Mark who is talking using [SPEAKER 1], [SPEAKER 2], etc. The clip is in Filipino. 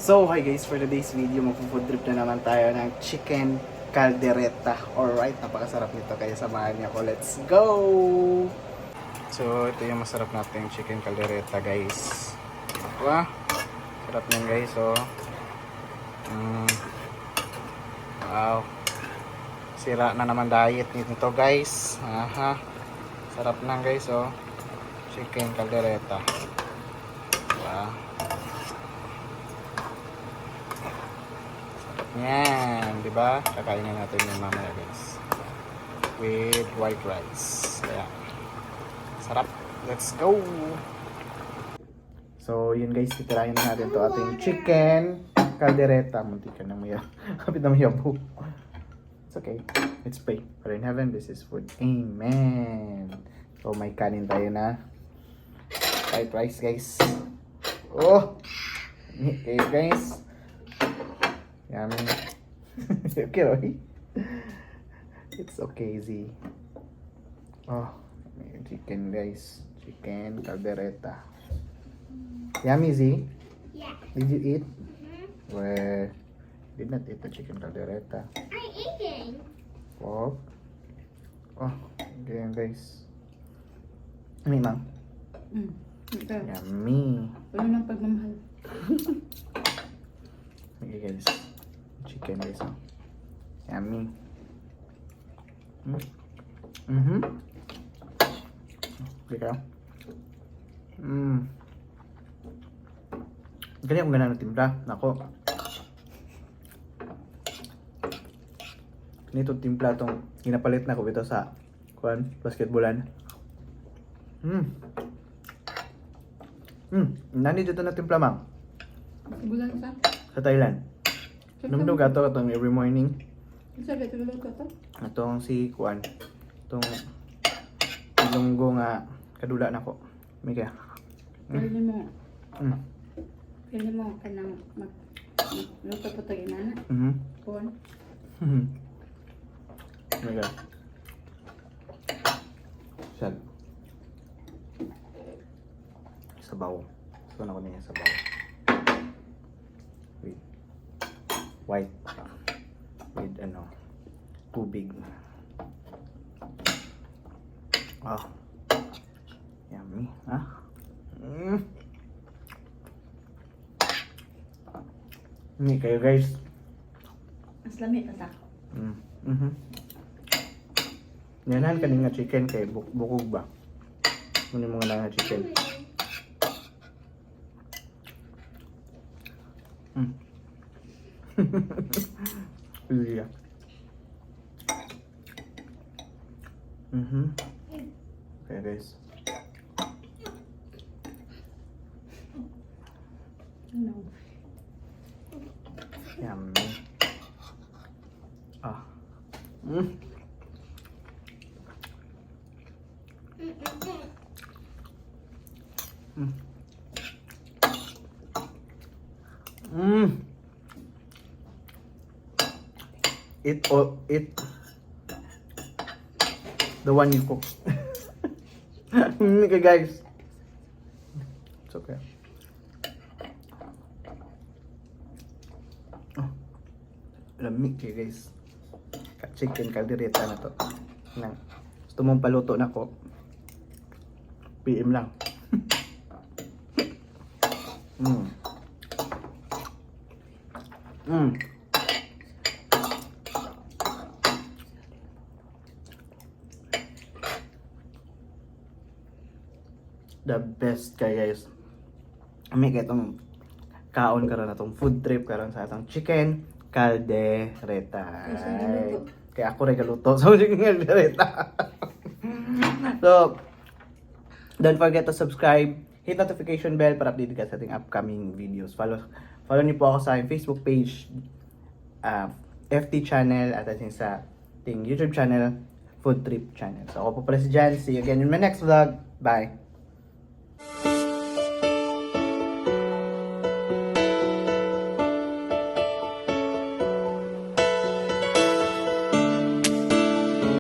[SPEAKER 1] So, hi guys, for today's video, magpo-food trip na naman tayo ng chicken caldereta. Alright, napakasarap nito, kaya samahan niyo ako. Let's go! So, ito yung masarap nating chicken caldereta, guys. Wow, sarap niyan, guys, oh. Wow. Sira na naman diet nito, guys. Aha. Sarap na, guys, oh. Chicken caldereta. Wow. Yan, di ba? Kakainin natin yung mamaya, guys. With white rice. Kaya, sarap. Let's go! So, yun guys, titirahin na natin to ating chicken caldereta. Muntik ka na mo yan. Kapit na mo yabo. It's okay. Let's pray. Father in heaven, this is food. Amen. So, may kanin tayo na white rice, guys. Oh! Okay, guys. Yummy. Okay, right? It's okay, Z. Oh, chicken, guys. Chicken caldereta. Yummy, Z?
[SPEAKER 2] Yeah.
[SPEAKER 1] Did you eat?
[SPEAKER 2] Mm-hmm.
[SPEAKER 1] Well, did not eat the chicken caldereta.
[SPEAKER 2] I'm eating.
[SPEAKER 1] Pork. Oh, okay, guys. Yummy, ma'am.
[SPEAKER 3] Ito.
[SPEAKER 1] Yummy.
[SPEAKER 3] Wala nang pagmamahal.
[SPEAKER 1] Okay, guys. Chicken, guys. Oh. Yummy. Okay ka? Ganyan kung ganyan na timpla. Nako. Nito timpla tong ginapalit na ko ito sa basketballan. Nani dito na timpla, ma'am?
[SPEAKER 3] Bulan sa?
[SPEAKER 1] Sa Thailand. Numdog ato itong every morning.
[SPEAKER 3] Sabi, tulog ko to.
[SPEAKER 1] Itong si Kuan. Itong ilunggo nga kadula na ko. May kaya.
[SPEAKER 3] Pwede mo. Pwede mo ka nang luto po tayo na. Kuwan.
[SPEAKER 1] May kaya. Sad. Sabaw. So na ko niya sabaw. Wait. White. With ano. Tubig. Ah. Yummy. Ha? Hindi kayo, guys.
[SPEAKER 3] Mas lamig ka ta.
[SPEAKER 1] Yanan kaning nga chicken kay bukog ba? Muna mga lang nga chicken. Yeah. Okay, guys.
[SPEAKER 3] No.
[SPEAKER 1] Yummy. Ah. Eat the one you cook. Okay, guys. It's okay. Oh, lamig kayo, guys. Chicken caldereta na to. Nang gusto mong paluto na ko, PM lang. The best kay, guys. May itong kaon karon na tong food trip karon sa atong chicken caldereta. Kaya ako rin kaluto sa chicken caldereta. So, don't forget to subscribe, hit notification bell para update ka sa ating upcoming videos. Follow niyo po ako sa aking Facebook page, FT channel, at sa ating YouTube channel, Food Trip channel. So, ako po pala si Jan. See you again in my next vlog. Bye!